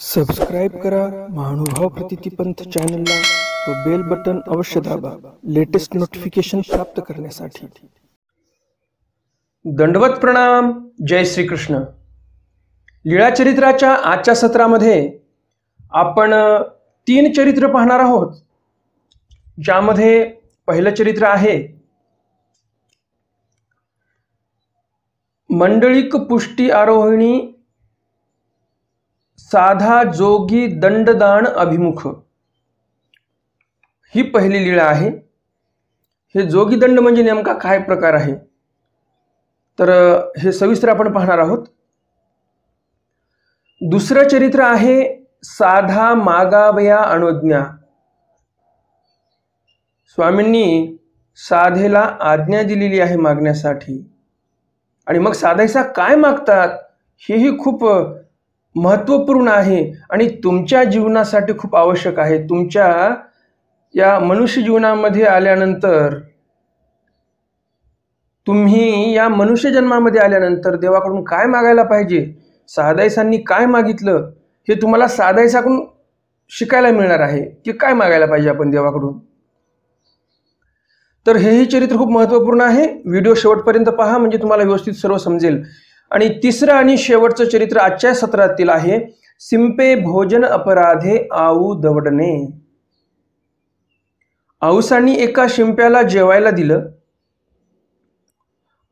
Subscribe करा महानुभाव प्रतितीपंथ चॅनलला व बेल बटन अवश्य दाबा लेटेस्ट नोटिफिकेशन प्राप्त करण्यासाठी। दंडवत प्रणाम। जय श्री कृष्ण। लीळा चरित्राच्या आजच्या सत्रामध्ये आपण 3 चरित्र पाहणार आहोत, ज्यामध्ये पहिलं चरित्र आहे मंडलिक पुष्टी आरोहिणी साधा जोगी दंडदान अभिमुख। ही पहिली लीळा आहे। हे जोगी दंड म्हणजे नेमका काय प्रकार आहे, तर हे सविस्तर आपण पाहणार आहोत। दुसरं चरित्र आहे साधा मागावया अनुज्ञा। स्वामींनी साधेला आज्ञा दिलेली आहे मागण्यासाठी, आणि मग साधेसा काय मागतात हेही खूप महत्त्वपूर्ण आहे आणि तुमच्या जीवनासाठी खूप आवश्यक आहे। तुमच्या या मनुष्य जीवनामध्ये आल्यानंतर, तुम्ही या मनुष्य जन्मामध्ये आल्यानंतर देवाकडून काय मागायला पाहिजे, साधेसांनी काय मागितलं हे तुम्हाला साधेसाकडून शिकायला मिळणार आहे की काय मागायला पाहिजे आपण देवाकडून। तर हेही चरित्र खूप महत्त्वपूर्ण आहे। व्हिडिओ शेवटपर्यंत पहा म्हणजे तुम्हाला व्यवस्थित सर्व समजेल। आणि तिसरं आणि शेवटचं चरित्र आजच्या सत्रातील आहे सिंपे भोजन अपराधे आऊ दवडणे। आऊसांनी एका शिंप्याला जेवायला दिलं,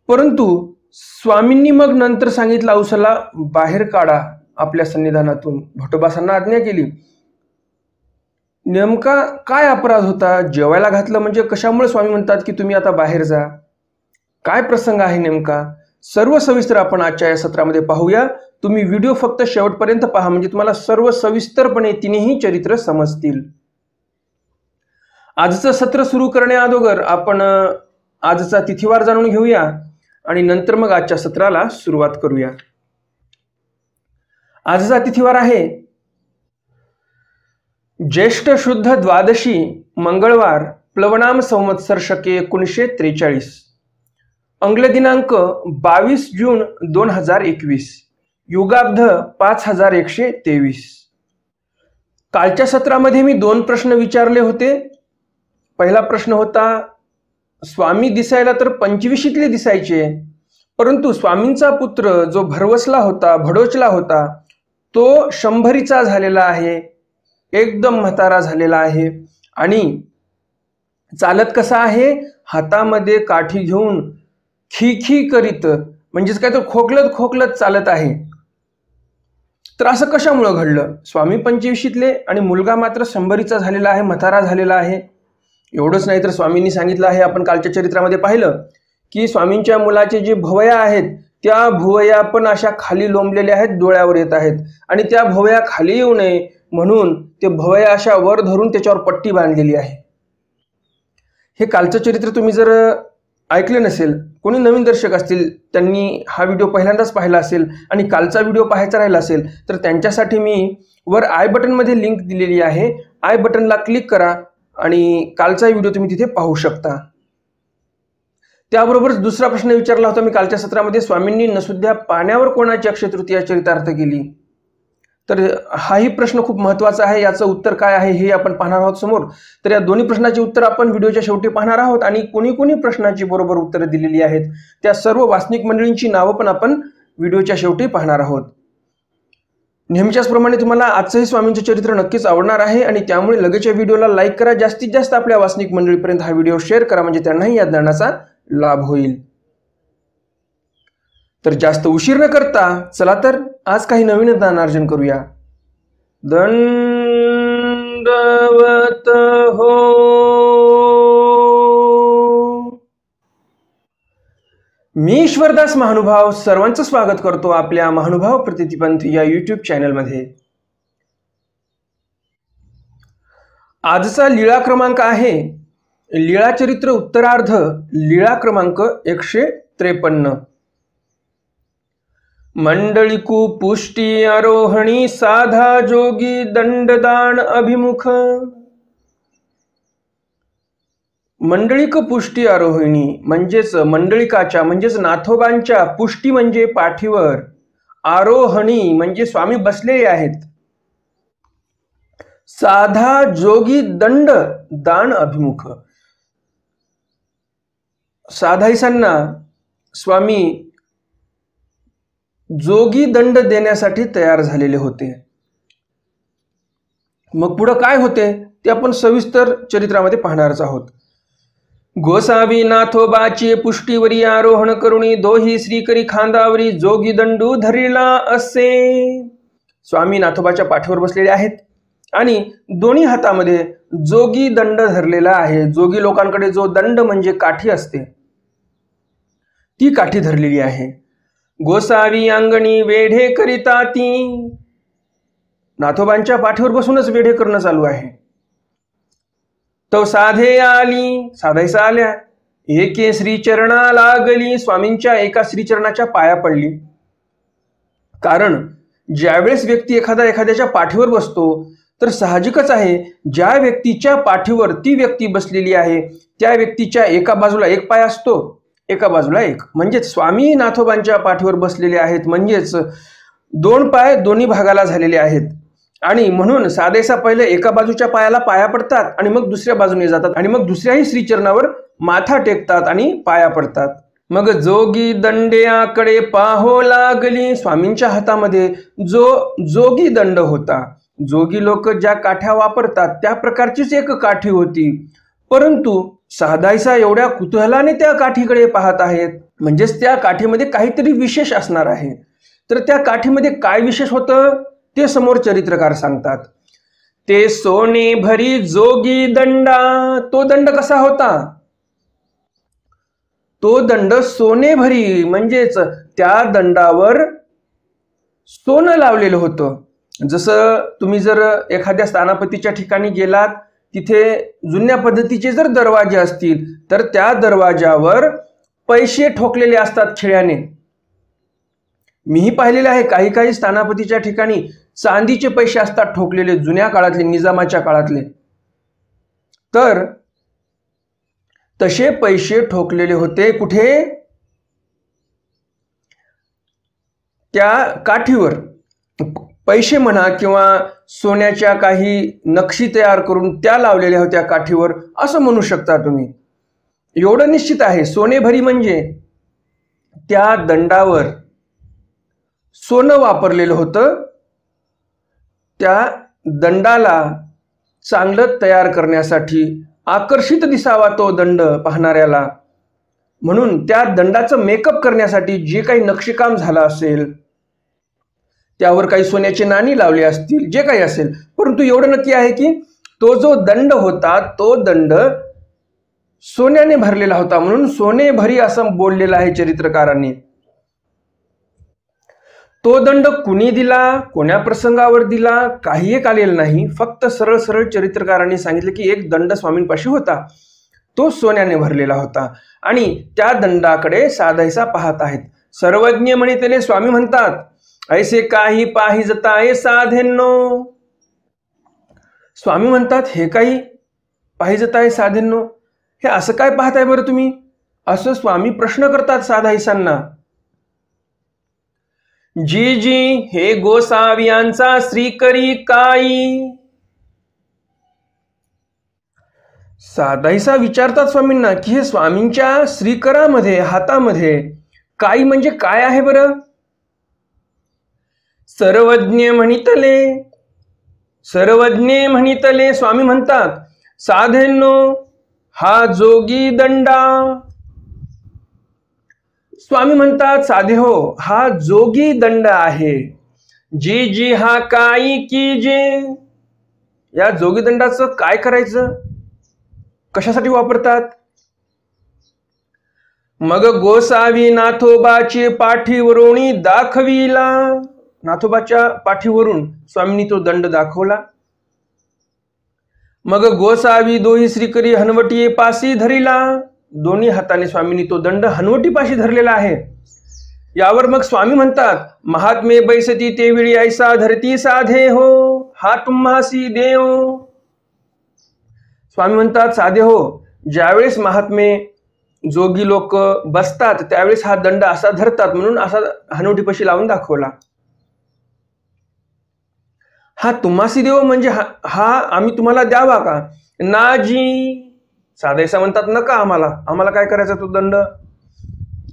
परंतु स्वामींनी मग नंतर सांगितलं आऊसाला बाहेर काढा आपल्या सन्निधानातून। भटोबासांना आज्ञा केली। नेमका काय अपराध होता? जेवायला घातलं म्हणजे कशामुळे स्वामी म्हणतात की तुम्ही आता बाहेर जा? काय प्रसंग आहे नेमका? सर्व सविस्तर आपण आजच्या या सत्रामध्ये पाहूया। तुम्ही व्हिडिओ फक्त शेवटपर्यंत पहा म्हणजे तुम्हाला सर्व सविस्तरपणे तिन्ही चरित्र समजतील। आजचं सत्र सुरू करण्याअगोदर आपण आजचा तिथीवार जाणून घेऊया आणि नंतर मग आजच्या सत्राला सुरुवात करूया। आजचा तिथीवार आहे ज्येष्ठ शुद्ध द्वादशी मंगळवार, प्लवनाम संवत्सर शके 1943, अंग्ल दिनांक 22 जून 2021, युगाब्ध 5123। कालच्या सत्रामध्ये मी 2 प्रश्न विचारले होते। पहिला प्रश्न होता, स्वामी दिसायला तर 25शीतले दिसायचे, परंतु स्वामींचा पुत्र जो भडोचला होता तो 100चा झालेला आहे, एकदम म्हातारा झालेला आहे आणि चालत कसा आहे, हातामध्ये काठी घेऊन खी करीत, म्हणजेच काय तर खोकलत चालत आहे। तर असं कशामुळे घडलं? स्वामी 25शीतले आणि मुलगा मात्र 100चा झालेला आहे, म्हातारा झालेला आहे। एवढंच नाही तर स्वामींनी सांगितलं आहे, आपण कालच्या चरित्रामध्ये पाहिलं की स्वामींच्या मुलाचे जे भुवया आहेत त्या भुवया पण अशा खाली लोंबलेल्या आहेत, डोळ्यावर येत आहेत, आणि त्या भुवया खाली येऊ नये म्हणून ते भुवया अशा वर धरून त्याच्यावर पट्टी बांधलेली आहे। हे कालचं चरित्र तुम्ही जर ऐकले नसेल, कोणी नवीन दर्शक असतील त्यांनी हा व्हिडिओ पहिल्यांदाच पाहिला असेल आणि कालचा व्हिडिओ पाहायचा राहिला असेल, तर त्यांच्यासाठी मी वर आय बटनमध्ये लिंक दिलेली आहे। आय बटनला क्लिक करा आणि कालचा व्हिडिओ तुम्ही तिथे पाहू शकता। त्याबरोबरच दुसरा प्रश्न विचारला होता मी कालच्या सत्रामध्ये, स्वामींनी नसुद्धा पाण्यावर कोणाची अक्षय तृतीया चरितार्थ केली? तर हाही प्रश्न खूप महत्त्वाचा आहे। याचं उत्तर काय आहे हे आपण पाहणार आहोत समोर। तर या दोन्ही प्रश्नाची उत्तर आपण व्हिडिओच्या शेवटी पाहणार आहोत, आणि कोणी प्रश्नाची बरोबर उत्तरे दिलेली आहेत त्या सर्व वासनिक मंडळींची नावं पण आपण व्हिडिओच्या शेवटी पाहणार आहोत। नेहमीच्याच प्रमाणे तुम्हाला आजचंही स्वामींचे चरित्र नक्कीच आवडणार आहे, आणि त्यामुळे लगेचच्या व्हिडिओला लाईक करा, जास्तीत जास्त आपल्या वासनिक मंडळीपर्यंत हा व्हिडिओ शेअर करा म्हणजे त्यांनाही या ज्ञानाचा लाभ होईल। तर जास्त उशीर न करता चला तर आज काही नवीन ज्ञानार्जन करूया। दंडवत हो। मी ईश्वरदास महानुभाव सर्वांचं स्वागत करतो आपल्या महानुभाव प्रतितीपंथ या YouTube चॅनलमध्ये। आजचा लीळा क्रमांक आहे लीळा चरित्र उत्तरार्ध, लीळा क्रमांक 153। मंडलिकू पुष्टी आरोहणी साधा जोगी दंडदान अभिमुख। मंडलिक पुष्टी आरोहिणी म्हणजेच मंडलिकाच्या म्हणजेच नाथोबांच्या, पुष्टी म्हणजे पाठीवर, आरोहणी म्हणजे स्वामी बसलेले आहेत, साधा जोगी दंड दान अभिमुख. साधाईसांना स्वामी जोगी दंड देण्यासाठी तयार झालेले होते. मग पुढे काय होते ते आपण सविस्तर चरित्रामध्ये पाहणारच आहोत. गोसावी नाथोबाची पुष्टीवरी आरोहण करुणी दोही श्रीकरी खांदावरी जोगी दंडू धरिला असे. स्वामी नाथोबाच्या पाठीवर बसलेले आहेत आणि दोन्ही हातामध्ये जोगी दंड धरलेला आहे. जोगी लोकांकडे जो दंड म्हणजे काठी असते ती काठी धरलेली आहे. गोसावी अंगणी वेढे करिता ती. नाथोबांच्या पाठीवर बसूनच वेढे करणं चालू आहे. तो साधे आली, साधायसा आल्या. एके श्रीचरणा लागली, स्वामींच्या एका श्रीचरणाच्या पाया पडली. कारण ज्यावेळेस व्यक्ती एखाद्याच्या पाठीवर बसतो तर साहजिकच आहे ज्या व्यक्तीच्या पाठीवर ती व्यक्ती बसलेली आहे त्या व्यक्तीच्या एका बाजूला एक पाय असतो, एका बाजूला एक. म्हणजेच स्वामी नाथोबांच्या पाठीवर बसलेले आहेत म्हणजेच दोन पाय दोन्ही भागाला झालेले आहेत. आणि म्हणून साधेसा पहिले एका बाजूच्या पायाला पाया पडतात आणि मग दुसऱ्या बाजूने जातात आणि मग दुसऱ्याही श्रीचरणावर माथा टेकतात आणि पाया पडतात. मग जोगी दंड्याकडे पाहो लागली. स्वामींच्या हातामध्ये जो जोगी दंड होता, जोगी लोक ज्या काठ्या वापरतात त्या प्रकारचीच एक काठी होती. परंतु साधायसा एवढ्या कुतूहलाने त्या काठीकडे पाहत आहेत म्हणजेच त्या काठीमध्ये काहीतरी विशेष असणार आहे. तर त्या काठीमध्ये काय विशेष होतं ते समोर चरित्रकार सांगतात. ते सोने भरी जोगी दंडा. तो दंड कसा होता? तो दंड सोने भरी म्हणजेच त्या दंडावर सोनं लावलेलं होतं. जसं तुम्ही जर एखाद्या स्थानापतीच्या ठिकाणी गेलात तिथे जुन्या पद्धतीचे जर दरवाजे असतील तर त्या दरवाजावर पैसे ठोकलेले असतात खिळ्याने. मीही पाहिलेले आहे काही काही स्थानापतीच्या ठिकाणी चांदीचे पैसे असतात ठोकलेले, जुन्या काळातले, निजामाच्या काळातले. तर तसे पैसे ठोकलेले होते कुठे? त्या काठीवर. पैसे म्हणा किंवा सोन्याच्या काही नक्षी तयार करून त्या लावलेल्या होत्या काठीवर असं म्हणू शकता तुम्ही. एवढं निश्चित आहे सोनेभरी म्हणजे त्या दंडावर सोनं वापरलेलं होतं. त्या दंडाला चांगलं तयार करण्यासाठी, आकर्षित दिसावा तो दंड पाहणाऱ्याला, म्हणून त्या दंडाचं मेकअप करण्यासाठी जे काही नक्षीकाम झालं असेल, त्यावर काही सोन्याचे नाणी लावले असतील, जे काही असेल. परंतु एवढं नक्की आहे की तो जो दंड होता तो दंड सोन्याने भरलेला होता. म्हणून सोने भरी असं बोललेलं आहे चरित्रकारांनी. तो दंड कुणी दिला, कोण्या प्रसंगावर दिला, काही एक आलेलं नाही. फक्त सरळ सरळ चरित्रकारांनी सांगितलं की एक दंड स्वामींपाशी होता, तो सोन्याने भरलेला होता आणि त्या दंडाकडे साधायसा पाहत आहेत. सर्वज्ञ म्हणितले स्वामी म्हणतात, ऐसे काही पाहिजताय साधेंनो. स्वामी म्हणतात हे काही पाहिजताय साधेंनो, हे असं काय पाहताय बरं तुम्ही, असं स्वामी प्रश्न करतात साधायसांना. जी जी हे गोसावियांचा श्रीकरी काई. साधायसा विचारतात स्वामींना की हे स्वामींच्या श्रीकरामध्ये, हातामध्ये काई म्हणजे काय आहे बरं? सर्वज्ञ म्हणितले, सर्वज्ञ म्हणितले स्वामी म्हणतात, साधेंनो हा जोगी दंडा. स्वामी म्हणतात, साधे हो हा जोगी दंड आहे. जी जी हा काई की जे. या जोगी दंडाचं काय करायचं, कशासाठी वापरतात? मग गोसावी नाथोबाचे पाठीवरून दाखविला. नाथोबाच्या पाठीवरून स्वामींनी तो दंड दाखवला. मग गोसावी दोही श्रीकरी हनवटी पासी धरिला. दोन्ही हाताने स्वामींनी तो दंड हनवटीपाशी धरलेला आहे. यावर मग स्वामी म्हणतात, महात्मे बैसती तेवेळी ऐसा धरती साधे हो, हा तुम्हासी देव. स्वामी म्हणतात, साधे हो ज्यावेळेस महात्मे जोगी लोक बसतात त्यावेळेस हा दंड असा धरतात, म्हणून असा हनवटीपाशी लावून दाखवला. हा तुम्हासी देव म्हणजे हा आम्ही तुम्हाला द्यावा का? नाजी. साधैसा म्हणतात नका आम्हाला काय करायचा तो दंड?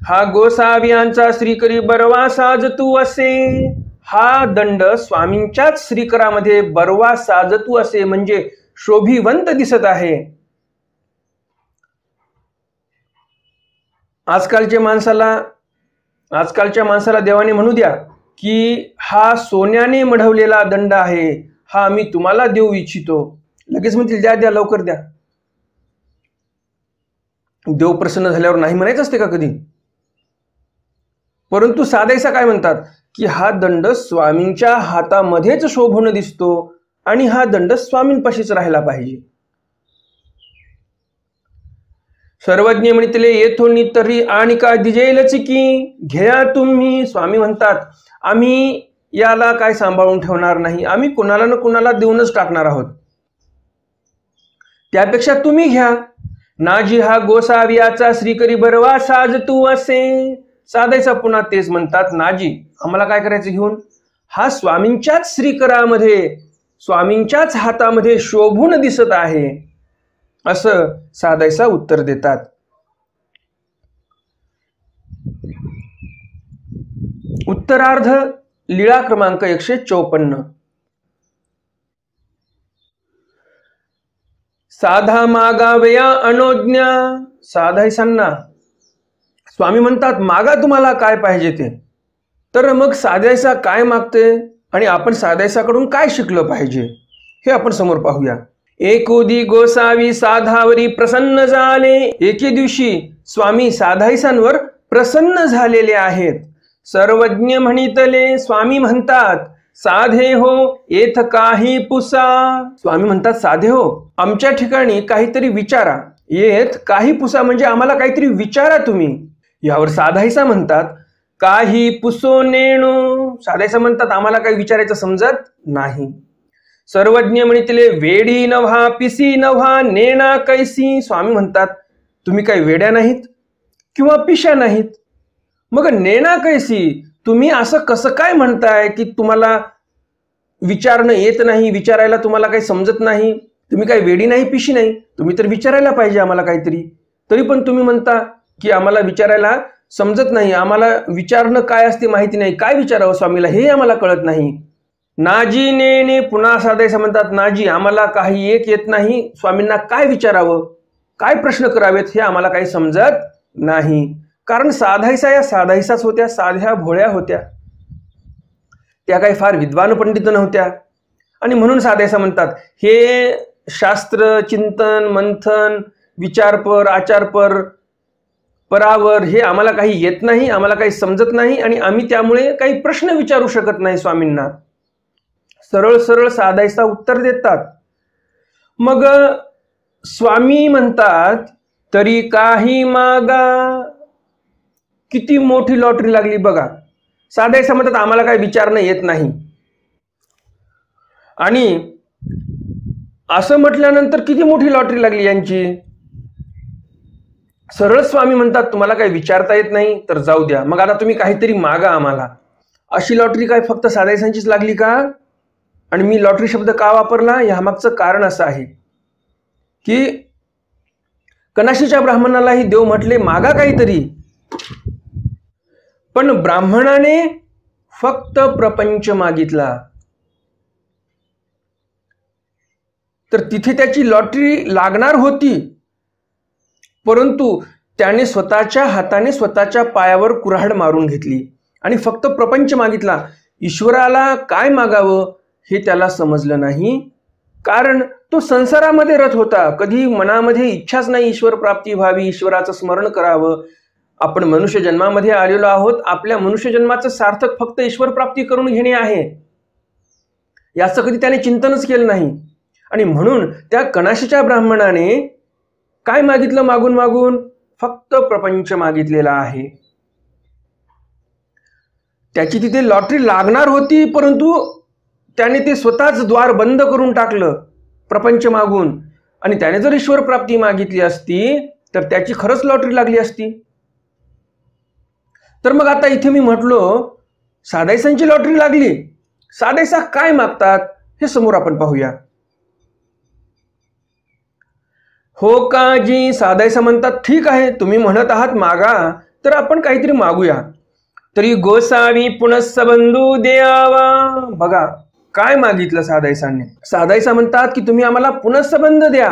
हा गोसावियांचा श्रीकरी बरवा साजतू असे. हा दंड स्वामींच्याच श्रीकरामध्ये बरवा साजतू असे म्हणजे शोभिवंत दिसत आहे. आजकालच्या माणसाला देवाने म्हणू द्या की हा सोन्याने मढवलेला दंड आहे, हा आम्ही तुम्हाला देऊ इच्छितो. लगेच म्हणतील द्या लवकर द्या. देव प्रसन्न झाल्यावर नाही म्हणायचं असते का कधी? परंतु साधैसा काय म्हणतात की हा दंड स्वामींच्या हातामध्येच शोभून दिसतो आणि हा दंड स्वामींपाशीच राहिला पाहिजे. सर्वज्ञ म्हणितले येथोनी तरी आणि का दिजेलच की घ्या तुम्ही. स्वामी म्हणतात आम्ही याला काय सांभाळून ठेवणार नाही, आम्ही कुणाला ना कुणाला देऊनच टाकणार आहोत. त्यापेक्षा तुम्ही घ्या. नाजी हा गोसावियाचा श्रीकरी बरवा साजतू असे. साधायचा पुन्हा तेच म्हणतात नाजी आम्हाला काय करायचं घेऊन? हा स्वामींच्याच श्रीकरामध्ये स्वामींच्याच हातामध्ये शोभून दिसत आहे असं साधायचा उत्तर देतात. उत्तरार्ध लीळा क्रमांक 154. साधा मागावया अनोज्ञा. साधायसांना स्वामी म्हणतात मागा तुम्हाला काय पाहिजे ते. तर मग साधायसा काय मागते आणि आपण साधायसाकडून काय शिकलं पाहिजे हे आपण समोर पाहूया. एकोदी गोसावी साधावरी प्रसन्न झाले. एके दिवशी स्वामी साधायसांवर प्रसन्न झालेले आहेत. सर्वज्ञ म्हणितले. स्वामी म्हणतात साधे हो येथ काही पुसा. स्वामी म्हणतात साधे हो आमच्या ठिकाणी काहीतरी विचारा. येथ काही पुसा म्हणजे आम्हाला काहीतरी विचारा तुम्ही. यावर साधायसा म्हणतात काही पुसो नेणू. साधायसा म्हणतात आम्हाला काही विचारायचं समजत नाही. सर्वज्ञ म्हणितले वेडी नव्हा पिसी नव्हा नेणा कैसी. स्वामी म्हणतात तुम्ही काही वेड्या नाहीत किंवा पिशा नाहीत, मग नेणा कैसी तुम्ही असं कसं काय म्हणताय की तुम्हाला विचारणं येत नाही, विचारायला तुम्हाला काही समजत नाही. तुम्ही काही वेडी नाही पिशी नाही, तुम्ही तर विचारायला पाहिजे आम्हाला काहीतरी. तरी पण तुम्ही म्हणता की आम्हाला विचारायला समजत नाही, आम्हाला विचारणं काय असते माहिती नाही, काय विचारावं स्वामीला हे आम्हाला कळत नाही. नाजी नेणे. पुन्हा साधायचं म्हणतात नाजी आम्हाला काही एक येत नाही, स्वामींना काय विचारावं काय प्रश्न करावेत हे आम्हाला काही समजत नाही. कारण साधायसा या साधायसाच होत्या, साध्या भोळ्या होत्या, त्या काही फार विद्वान पंडित नव्हत्या. आणि म्हणून साधायसा म्हणतात हे शास्त्र चिंतन मंथन विचारपर आचारपर परावर हे आम्हाला काही येत नाही, आम्हाला काही समजत नाही आणि आम्ही त्यामुळे काही प्रश्न विचारू शकत नाही स्वामींना. सरळ सरळ साधायचा उत्तर देतात. मग स्वामी म्हणतात तरी काही मागा. किती मोठी लॉटरी लागली बघा. साधायचा म्हणतात आम्हाला काही विचारणं येत नाही. आणि असं म्हटल्यानंतर किती मोठी लॉटरी लागली यांची. सरळ स्वामी म्हणतात तुम्हाला काही विचारता येत नाही तर जाऊ द्या, मग आता तुम्ही काहीतरी मागा आम्हाला. अशी लॉटरी काय फक्त साधायसांचीच लागली का? आणि मी लॉटरी शब्द का वापरला यामागचं कारण असं आहे की कनाशीच्या ब्राह्मणालाही देव म्हटले मागा काहीतरी, पण ब्राह्मणाने फक्त प्रपंच मागितला. तर तिथे त्याची लॉटरी लागणार होती, परंतु त्याने स्वतःच्या हाताने स्वतःच्या पायावर कुऱ्हाड मारून घेतली आणि फक्त प्रपंच मागितला. ईश्वराला काय मागावं हे त्याला समजलं नाही, कारण तो संसारामध्ये रत होता. कधी मनामध्ये इच्छाच नाही ईश्वर प्राप्ती व्हावी, ईश्वराचं स्मरण करावं. आपण मनुष्य जन्मामध्ये आलेलो आहोत, आपल्या मनुष्य जन्माचं सार्थक फक्त ईश्वर प्राप्ती करून घेणे आहे, याचं कधी त्याने चिंतनच केलं नाही. आणि म्हणून त्या कनाशीच्या ब्राह्मणाने काय मागितलं मागून मागून? फक्त प्रपंच मागितलेला आहे. त्याची तिथे लॉटरी लागणार होती, परंतु त्याने ते स्वतःच द्वार बंद करून टाकलं प्रपंच मागून. आणि त्याने जर ईश्वर प्राप्ती मागितली असती तर त्याची खरंच लॉटरी लागली असती. तर मग आता इथे मी म्हटलो साधायसांची लॉटरी लागली. साधायसा काय मागतात? हे समोर आपण पाहूया. हो काजी, साधायसा म्हणतात, ठीक आहे, तुम्ही म्हणत आहात मागा, तर आपण काहीतरी मागूया. तरी गोसावी पुनःसबंधू द्यावा. बघा काय मागितलं साधायसाने. साधायसा म्हणतात की तुम्ही आम्हाला पुनःसंबंध द्या.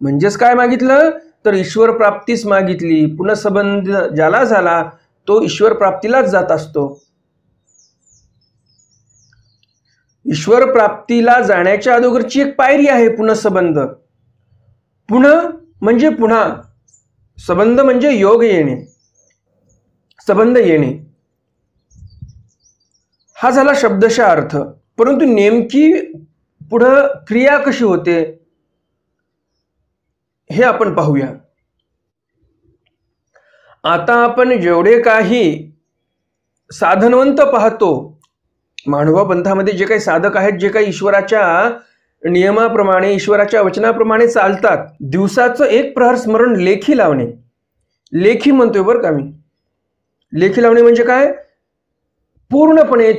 म्हणजेच काय मागितलं, तर ईश्वर प्राप्तीच मागितली. पुनःसंबंध ज्याला झाला तो ईश्वर प्राप्तीलाच जात असतो. ईश्वर प्राप्तीला जाण्याच्या अगोदरची एक पायरी आहे पुनःसंबंध. पुनः म्हणजे पुन्हा, संबंध म्हणजे योग येणे, संबंध येणे, हा झाला शब्दशः अर्थ. परंतु नेमकी पुढं क्रिया कशी होते हे आपण पाहूया. आता आपण जेवढे काही साधनवंत पाहतो, मानव पंथामध्ये जे काही साधक आहेत, जे काही ईश्वराच्या नियमाप्रमाणे, ईश्वराच्या वचनाप्रमाणे चालतात, दिवसाचं एक प्रहर स्मरण लेखी लावणे. लेखी म्हणतोय बरं का मी. लेखी लावणे म्हणजे काय, पूर्णपणे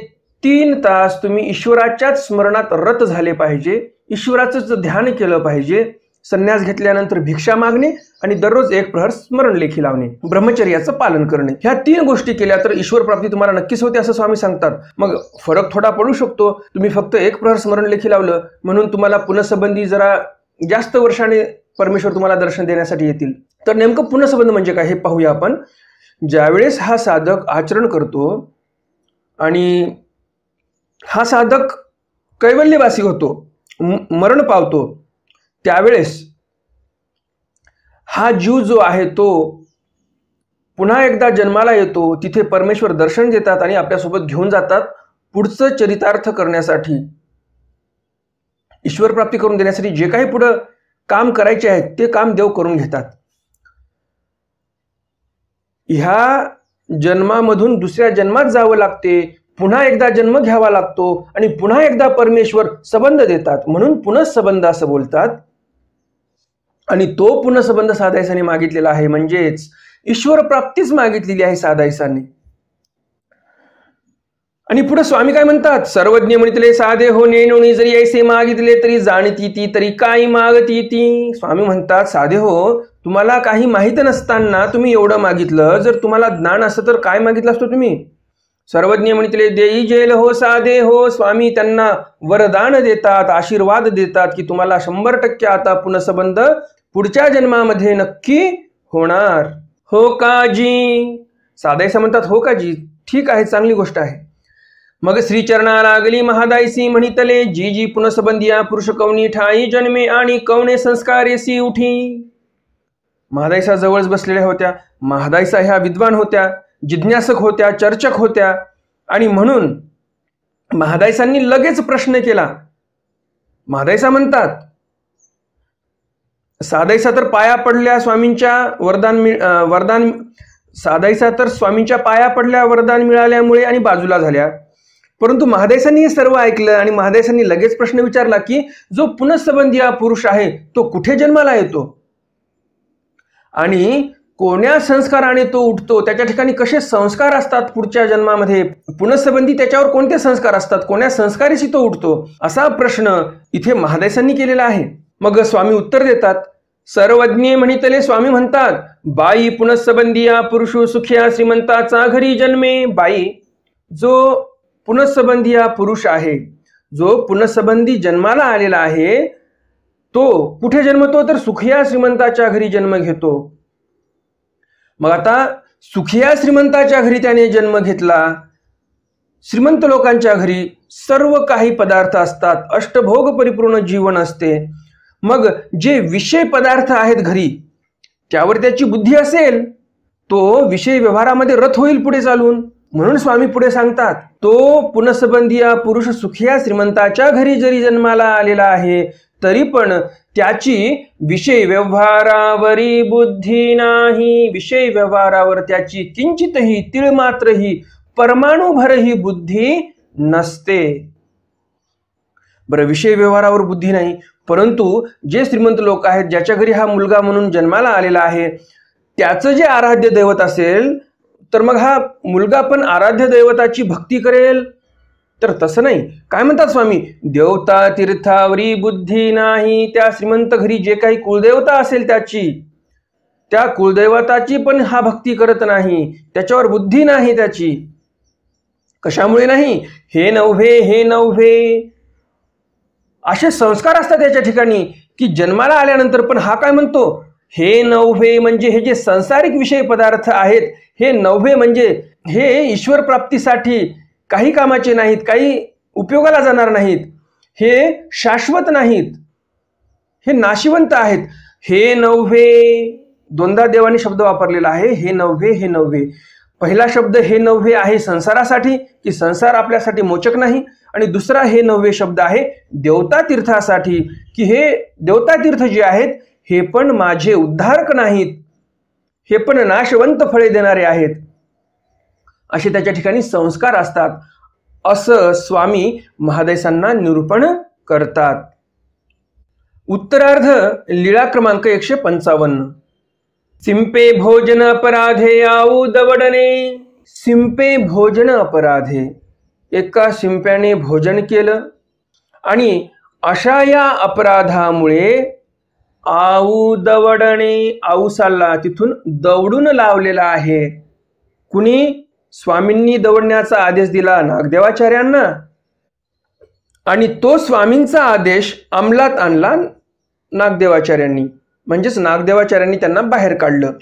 3 तास तुम्ही ईश्वराच्याच स्मरणात रत झाले पाहिजे, ईश्वराचंच ध्यान केलं पाहिजे. संन्यास घेतल्यानंतर भिक्षा मागणे आणि दररोज एक प्रहर स्मरण लेखी लावणे, ब्रह्मचर्याचं पालन करणे. ह्या 3 गोष्टी केल्या तर ईश्वर प्राप्ती तुम्हाला नक्कीच होते असं स्वामी सांगतात. मग फरक थोडा पडू शकतो. तुम्ही फक्त एक प्रहर स्मरण लेखी लावलं म्हणून तुम्हाला पुनःसंबंधी जरा जास्त वर्षाने परमेश्वर तुम्हाला दर्शन देण्यासाठी येतील. तर नेमकं पुनःसंबंध म्हणजे काय हे पाहूया आपण. ज्यावेळेस हा साधक आचरण करतो आणि हा साधक कैवल्यवासी होतो, मरण पावतो, त्यावेळेस हा जीव जो आहे तो पुन्हा एकदा जन्माला येतो. तिथे परमेश्वर दर्शन देतात आणि आपल्यासोबत घेऊन जातात पुढचं चरितार्थ करण्यासाठी, ईश्वर प्राप्ती करून देण्यासाठी. जे काही पुढं काम करायचे आहे ते काम देव करून घेतात. ह्या जन्मामधून दुसऱ्या जन्मात जावं लागते, पुन्हा एकदा जन्म घ्यावा लागतो आणि पुन्हा एकदा परमेश्वर संबंध देतात, म्हणून पुनःसंबंध असं बोलतात. आणि तो पुनःसंबंध साधायसाने मागितलेला आहे, म्हणजेच ईश्वर प्राप्तीच मागितलेली आहे साधायसाने. आणि पुढे स्वामी काय म्हणतात, सर्वज्ञ म्हणितले साधे हो नेणोनी, जरी ऐसे मागितले तरी जाणती ती, तरी काही मागती ती. स्वामी म्हणतात, साधे हो, तुम्हाला काही माहित नसताना तुम्ही एवढं मागितलं. जर तुम्हाला ज्ञान असतं तर काय मागितलं असतं तुम्ही. सर्वज्ञ म्हणितले देई जेल हो साधे हो. स्वामी त्यांना वरदान देतात, आशीर्वाद देतात की तुम्हाला 100% आता पुनःसंबंध पुढच्या जन्मामध्ये नक्की होणार. हो काजी. साधायसा म्हणतात, हो काजी, ठीक आहे, चांगली गोष्ट आहे. मग श्रीचरणा लागली महादायसी म्हणितले, जी जी पुनःसंबंधिया पुरुष कवनी ठाई जन्मे आणि कवणे संस्कारेसी उठी. महादायसा जवळच बसलेल्या होत्या. महादायसा ह्या विद्वान होत्या, जिज्ञासक होत्या, चर्चक होत्या. आणि म्हणून महादायसांनी लगेच प्रश्न केला. महादायसा म्हणतात, साधायसा तर पाया पडल्या, स्वामींच्या वरदान साधायसा तर स्वामींच्या पाया पडल्या वरदान मिळाल्यामुळे आणि बाजूला झाल्या. परंतु महादायसांनी हे सर्व ऐकलं आणि महादायसांनी लगेच प्रश्न विचारला की जो पुनःसंबंधी हा पुरुष आहे तो कुठे जन्माला येतो आणि कोण्या संस्काराने तो उठतो, त्याच्या ठिकाणी कसे संस्कार असतात पुढच्या जन्मामध्ये, पुनःसंबंधी त्याच्यावर कोणते संस्कार असतात, कोण्या संस्काराशी तो उठतो, असा प्रश्न इथे महादायसांनी केलेला आहे. मग स्वामी उत्तर देतात. सर्वज्ञ म्हणितले, स्वामी म्हणतात, बाई पुनःसंबंधिया पुरुषो सुखिया श्रीमंताचा घरी जन्मे. बाई, जो पुनःसंबंधिया पुरुष आहे, जो पुनःसंबंधी जन्माला आलेला आहे, तो कुठे जन्मतो तर सुखिया श्रीमंताच्या घरी जन्म घेतो. मग आता सुखिया श्रीमंताच्या घरी त्याने जन्म घेतला. श्रीमंत लोकांच्या घरी सर्व काही पदार्थ असतात, अष्टभोग परिपूर्ण जीवन असते. मग जे विषय पदार्थ आहेत घरी त्यावर त्याची बुद्धी असेल, तो विषय व्यवहारामध्ये रत होईल पुढे चालून. म्हणून स्वामी पुढे सांगतात, तो पुनःसंबंधिया पुरुष सुखिया श्रीमंताच्या घरी जरी जन्माला आलेला आहे तरी पण त्याची विषय व्यवहारावरी बुद्धी नाही. विषय व्यवहारावर त्याची किंचितही तीळ मात्रही परमाणुभरही बुद्धी नसते. बरं, विषय व्यवहारावर बुद्धी नाही, परंतु जे श्रीमंत लोक आहेत, ज्याच्या घरी हा मुलगा म्हणून जन्माला आलेला आहे, त्याचं जे आराध्य दैवत असेल तर मग हा मुलगा पण आराध्य दैवताची भक्ती करेल, तर तसं नाही. काय म्हणतात स्वामी, देवता तीर्थावरी बुद्धी नाही. त्या श्रीमंत घरी जे काही कुलदेवता असेल त्या कुलदैवताची पण हा भक्ती करत नाही, त्याच्यावर बुद्धी नाही त्याची. कशामुळे नाही? हे नव्हे असे संस्कार असतात त्याच्या ठिकाणी की जन्माला आल्यानंतर पण हा काय म्हणतो, हे नव्हे. म्हणजे हे जे सांसारिक विषय पदार्थ आहेत, हे नव्हे म्हणजे हे ईश्वर प्राप्तीसाठी काही कामाचे नाहीत, काही उपयोगाला जाणार नाहीत, हे शाश्वत नाहीत, हे नाशिवंत आहेत. हे नव्हे, दोनदा देवाने शब्द वापरलेला आहे, हे नव्हे. पहिला शब्द हे नव्हे आहे संसारासाठी, की संसार आपल्यासाठी मोचक नाही. आणि दुसरा हे नव्हे शब्द आहे देवता तीर्थासाठी, की हे देवता तीर्थ जे आहेत हे पण माझे उद्धारक नाहीत, हे पण नाशवंत फळे देणारे आहेत. असे त्याच्या ठिकाणी संस्कार असतात, असं स्वामी महादेसांना निरूपण करतात. उत्तरार्ध लीळा क्रमांक 155. सिंपे भोजन अपराधे आऊ दवडणे. सिंपे भोजन अपराधे, एका शिंप्याने भोजन केलं आणि अशा या अपराधामुळे आऊ दवडणे, आऊसाला तिथून दवडून लावलेला आहे. कुणी? स्वामींनी दवडण्याचा आदेश दिला नागदेवाचार्यांना, आणि तो स्वामींचा आदेश अंमलात आणला नागदेवाचार्यांनी, म्हणजेच नागदेवाचार्यांनी त्यांना बाहेर काढलं.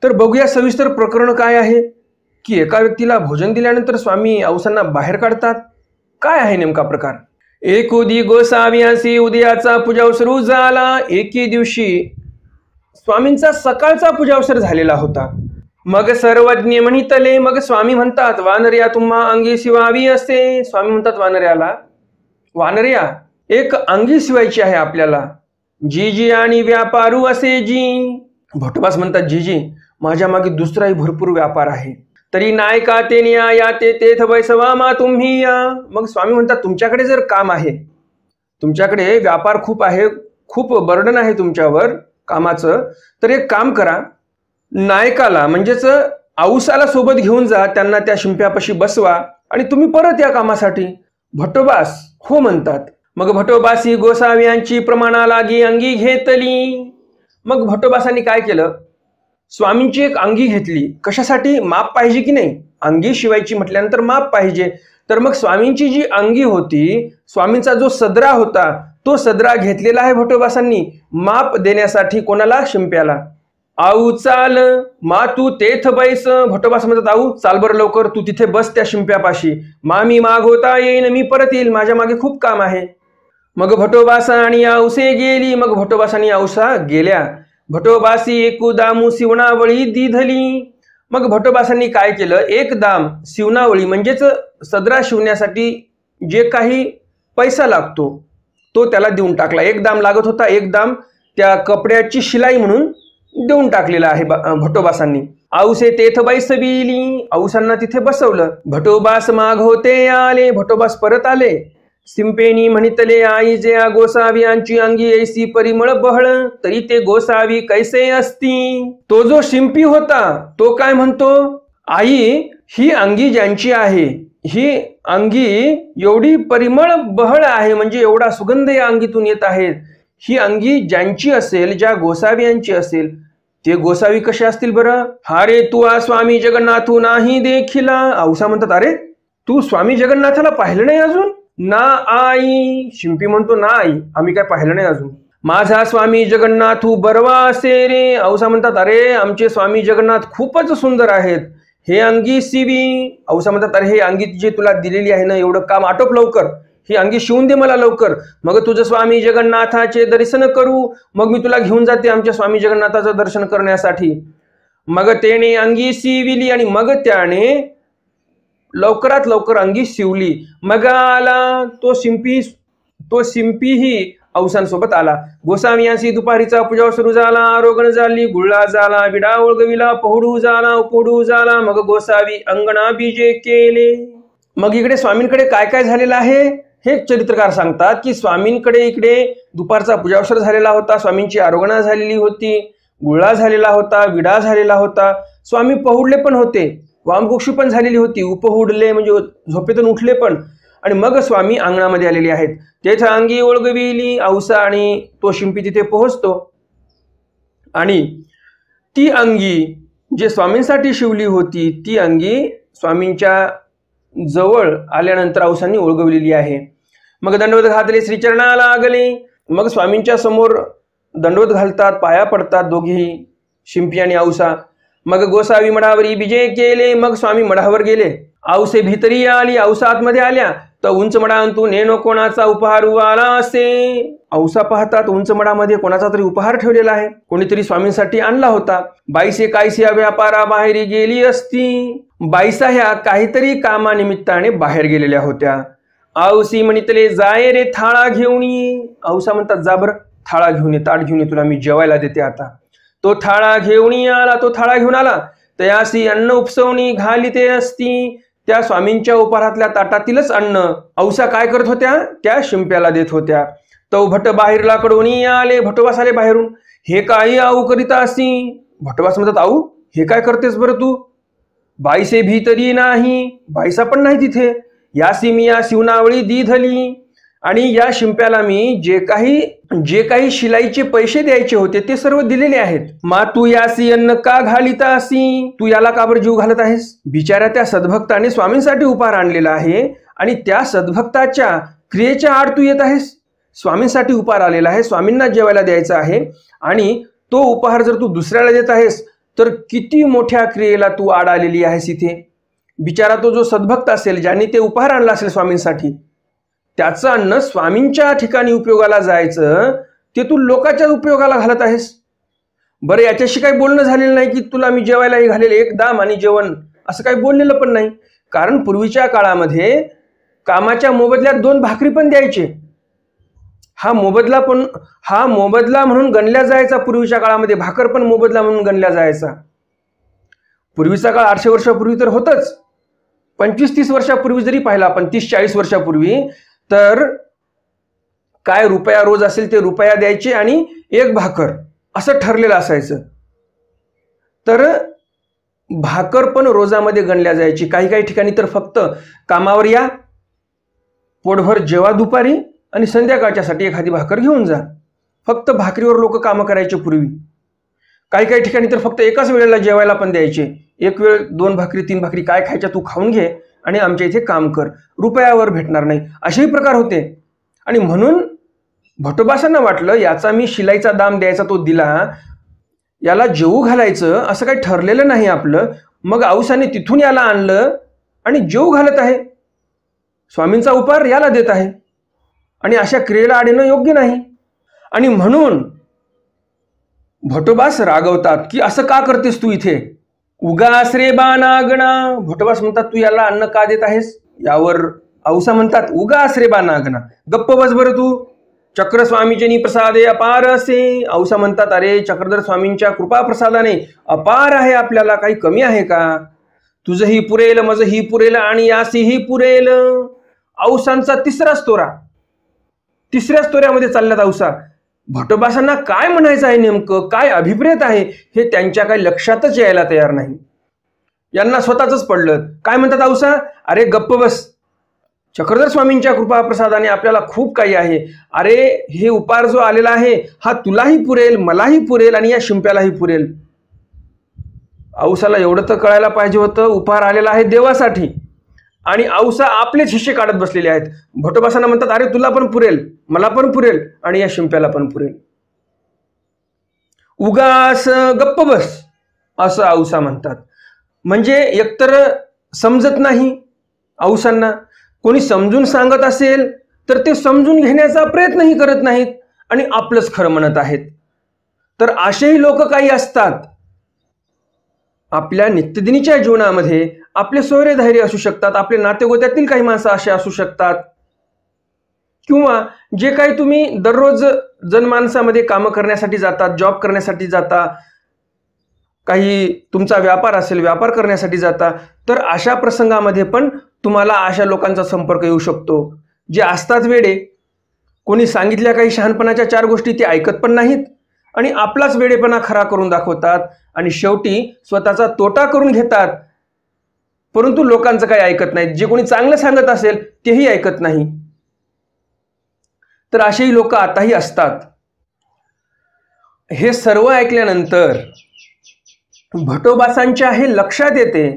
तर बघूया सविस्तर प्रकरण काय आहे, की एका व्यक्तीला भोजन दिल्यानंतर स्वामी औसांना बाहेर काढतात. काय आहे नेमका प्रकार? एक उदी गोसाव्यासी उदयाचा पूजावसरू झाला. एके दिवशी स्वामींचा सकाळचा पूजावसर झालेला होता. मग सर्वज्ञ म्हणितले. मग स्वामी म्हणतात, वानर्या तुम्हा अंगी शिवावी असे. स्वामी म्हणतात वानर्याला, वानर्या एक अंगी शिवायची आहे आपल्याला, जी आणि व्यापारू असे जी. भटबास म्हणतात, जी माझ्या मागे दुसराही भरपूर व्यापार आहे. तरी नायका ते न्या ते तेथ बैसवा मा तुम्ही या. मग स्वामी म्हणतात, तुमच्याकडे जर काम आहे, तुमच्याकडे व्यापार खूप आहे, खूप बर्डन आहे तुमच्यावर कामाचं, तर एक काम करा, नायकाला म्हणजेच औसाला सोबत घेऊन जा, त्यांना त्या शिंप्यापाशी बसवा आणि तुम्ही परत या कामासाठी. भटोबास हो म्हणतात. मग भटोबासी गोसाव्यांची प्रमाणा लागी अंगी घेतली. मग भटोबासांनी काय केलं, स्वामींची एक अंगी घेतली. कशासाठी? माप पाहिजे की नाही, अंगी शिवायची म्हटल्यानंतर माप पाहिजे. तर मग स्वामींची जी अंगी होती, स्वामींचा जो सदरा होता, तो सदरा घेतलेला आहे भटोबासांनी माप देण्यासाठी. कोणाला? शिंप्याला. आऊ चाल मा तू तेथ बैस. भटोबास म्हणतात, आऊ चाल बरं लवकर, तू तिथे बस त्या शिंप्यापाशी. मी मागवता येईन, मी परत येईल, माझ्या मागे खूप काम आहे. मग भटोबासा आणि औसे गेली. मग भटोबास आणि औसा गेल्या. भटोबासी एकू दामू शिवणावळी दिधली. मग भटोबासांनी काय केलं, एक दाम शिवणावळी म्हणजेच सदरा शिवण्यासाठी जे काही पैसा लागतो तो त्याला देऊन टाकला. एक दाम लागत होता, एक दाम त्या कपड्याची शिलाई म्हणून देऊन टाकलेला आहे भटोबासांनी. औसे तेथ बैसविली. औसांना तिथे बसवलं. भटोबास माग होते आले. भटोबास परत आले. सिंपेनी म्हणितले आई जे गोसावी यांची अंगी ऐसी परिमळ बहळ. तरी ते गोसावी कैसे असती. तो जो शिंपी होता तो काय म्हणतो, आई ही अंगी ज्यांची आहे, ही अंगी एवढी परिमळ बहळ आहे, म्हणजे एवढा सुगंध या अंगीतून येत आहे, ही अंगी ज्यांची असेल, ज्या गोसावी यांची असेल, ते गोसावी कसे असतील बरं. हारे तू स्वामी जगन्नाथू नाही देखिला. औसा म्हणतात, अरे तू स्वामी जगन्नाथाला पाहिलं नाही अजून. ना आई. शिंपी म्हणतो, ना आई, आम्ही काय पाहिलं नाही अजून. माझा स्वामी जगन्नाथू बरवा असे रे. औसा म्हणतात, अरे आमचे स्वामी जगन्नाथ खूपच सुंदर आहेत, हे अंगी शिवी. औसा म्हणतात, अरे हे अंगी जे तुला दिलेली आहे ना, एवढं काम आटोप लवकर, ही अंगी शिवून दे मला लवकर, मग तुझं स्वामी जगन्नाथाचे दर्शन करू. मग मी तुला घेऊन जाते आमच्या स्वामी जगन्नाथाचं दर्शन करण्यासाठी. मग त्याने अंगी शिविली आणि मग त्याने लवकरात लवकर अंगी शिवली. मग आला तो शिंपीही औसांसोबत आला. गोसावी यांशी दुपारीचा पूजा सुरू झाला. आरोगण झाली, गुळा झाला, विडा ओळगविला, पोहडू झाला, उपोडू झाला. मग गोसावी अंगणा बीजे केले. मग इकडे स्वामींकडे काय काय झालेलं आहे हे चरित्रकार सांगतात, की स्वामींकडे इकडे दुपारचा पूजावसर झालेला होता, स्वामींची आरोगणा झालेली होती, गुळा झालेला होता, विडा झालेला होता, स्वामी पहुडले पण होते, वामकुक्षी पण झालेली होती, उपहुडले म्हणजे झोपेतून उठले पण, आणि मग स्वामी अंगणामध्ये आलेले आहेत. तेथे अंगी ओळगविली औसा आणि तो शिंपी तिथे पोहोचतो आणि ती अंगी जे स्वामींसाठी शिवली होती ती अंगी स्वामींच्या जवळ आल्यानंतर औसांनी ओळगवलेली आहे. मग दंडवत घातले, श्रीचरणाला लागले. मग स्वामींच्या समोर दंडवत घालतात, पाया पडतात दोघेही, शिंपी आणि औसा. मग गोसावी मठावरी विजय केले. मग स्वामी मठावर गेले. औसे भीतरी आली, औसा आतमध्ये आल्या. तर उंच मठांतून नेनो कोणाचा उपहार आला असे. औसा पाहतात उंच मठामध्ये कोणाचा तरी उपहार ठेवलेला आहे, कोणीतरी स्वामींसाठी आणला होता. बाईसे कायसी व्यापारा बाहेर गेली असती. बाईसा ह्या काहीतरी कामानिमित्ताने बाहेर गेलेल्या होत्या. औसी म्हणितले जाय रे थाळा घेऊन ये. औसा म्हणतात जा बरं थाळा घेऊन ये, ताट घेऊन ये, तुला मी जेवायला देते आता. तो थाळा घेऊन आला. तो थाळा घेऊन आला. तयासी अन्न उपसवणी घालिते असती. त्या स्वामींच्या उपहारातल्या ताटातीलच अन्न औसा काय करत होत्या, त्या शिंप्याला देत होत्या. तो भट बाहेर लाकडून आले. भटवास आले बाहेरून. हे काही आऊ करीता असी. भटवास म्हणतात आऊ हे काय करतेस बरं तू. बाईसे भीतरी नाही, बाईसा पण नाही तिथे. यासी मी या शिवनावळी दीधली. आणि या शिंप्याला मी जे काही शिलाईचे पैसे द्यायचे होते ते सर्व दिलेले आहेत. मा तू यासी अन्न का घालिता असी. तू याला का बरं जीव घालत आहेस. बिचाऱ्या त्या सद्भक्ताने स्वामींसाठी उपहार आणलेला आहे आणि त्या सद्भक्ताच्या क्रियेच्या आड तू येत आहेस. स्वामींसाठी उपहार आलेला आहे, स्वामींना जेवायला द्यायचा आहे आणि तो उपहार जर तू दुसऱ्याला देत आहेस तर किती मोठ्या क्रियेला तू आड आलेली आहेस इथे. बिचारा तो जो सद्भक्त असेल, ज्यांनी ते उपहार आणला असेल स्वामींसाठी, त्याचं अन्न स्वामींच्या ठिकाणी उपयोगाला जायचं ते तू लोकांच्या उपयोगाला घालत आहेस. बरं याच्याशी काही बोलणं झालेलं नाही की तुला मी जेवायलाही घालेल एक दाम आणि जेवण, असं काही बोललेलं पण नाही. कारण पूर्वीच्या काळामध्ये कामाच्या मोबदल्यात 2 भाकरी पण द्यायचे. हा मोबदला म्हणून गणल्या जायचा. पूर्वीच्या काळामध्ये भाकर पण मोबदला म्हणून गणल्या जायचा. पूर्वीचा काळ 800 वर्षापूर्वी तर होतच. 25-30 वर्षापूर्वी जरी पाहिला आपण, 30-40 वर्षापूर्वी, तर काय रुपया रोज असेल ते रुपया द्यायचे आणि 1 भाकर असं ठरलेलं असायचं. तर भाकर पण रोजामध्ये गणल्या जायची. काही ठिकाणी तर फक्त कामावर या, पोटभर जेवा दुपारी आणि संध्याकाळच्यासाठी एखादी भाकर घेऊन जा. फक्त भाकरीवर लोक कामं करायचे पूर्वी. काही ठिकाणी तर फक्त एकाच वेळेला जेवायला पण द्यायचे. एक वेळ 2 भाकरी 3 भाकरी काय खायच्या तू खाऊन घे आणि आमच्या इथे काम कर, रुपयावर भेटणार नाही, असेही प्रकार होते. आणि म्हणून भटोबासांना वाटलं याचा मी शिलाईचा दाम द्यायचा तो दिला, याला जेवू घालायचं असं काही ठरलेलं नाही आपलं. मग औसाने तिथून याला आणलं आणि जेवू घालत आहे, स्वामींचा उपहार याला देत आहे आणि अशा क्रियेला आडेणं योग्य नाही. आणि म्हणून भटोबास रागवतात की असं का करतेस तू इथे. उगास रे बानागणा. भटोबास म्हणतात तू याला अन्न का देत आहेस. यावर औसा म्हणतात उगास रे बानागणा, गप्प बस बरं तू. चक्र स्वामीजनी प्रसादे अपार असे. औसा म्हणतात अरे चक्रधर स्वामींच्या कृपा प्रसादाने अपार आहे, आपल्याला काही कमी आहे का. तुझंही पुरेल, माझंही पुरेल आणि यासीही पुरेल. औसांचा 3रा स्तोरा. 3ऱ्या स्तोऱ्यामध्ये चालल्यात औसा. भटोबासांना काय म्हणायचं आहे नेमकं, काय अभिप्रेत आहे हे त्यांच्या काही लक्षातच यायला तयार नाही. यांना स्वतःच पडलं. काय म्हणतात औसा, अरे गप्प बस, चक्रधर स्वामींच्या कृपा प्रसादाने आपल्याला खूप काही आहे. अरे हे उपहार जो आलेला आहे हा तुलाही पुरेल, मलाही पुरेल आणि या शिंप्यालाही पुरेल. औसाला एवढं तर कळायला पाहिजे होतं, उपहार आलेला आहे देवासाठी आणि औसा आपलेच हिस्से काढत बसलेले आहेत. भटोबासांना म्हणतात अरे तुला पण पुरेल, मला पण पुरेल आणि या शिंप्याला पण पुरेल. उगास गप्प बस असं औसा म्हणतात. म्हणजे एकतर समजत नाही औसांना, कोणी समजून सांगत असेल तर ते समजून घेण्याचा प्रयत्नही करत नाहीत आणि आपलंच खरं म्हणत आहेत. तर असेही लोक काही असतात. आपल्या नित्यदिनीच्या जीवनामध्ये आपले सोयरे धैर्य असू शकतात, आपले नातेगोत्यातील काही माणसं असे असू शकतात, किंवा जे काही तुम्ही दररोज जनमानसामध्ये कामं करण्यासाठी जातात, जॉब करण्यासाठी जाता, काही तुमचा व्यापार असेल व्यापार करण्यासाठी जाता, तर अशा प्रसंगामध्ये पण तुम्हाला अशा लोकांचा संपर्क येऊ शकतो जे असतात वेडे. कोणी सांगितल्या काही शहाणपणाच्या 4 गोष्टी ते ऐकत पण नाहीत आणि आपलाच वेडेपणा खरा करून दाखवतात आणि शेवटी स्वतःचा तोटा करून घेतात. परंतु लोकांचं काही ऐकत नाही. जे कोणी चांगलं सांगत असेल तेही ऐकत नाही. तर असेही लोक आताही असतात. हे सर्व ऐकल्यानंतर भटोबासांच्या हे लक्षात येते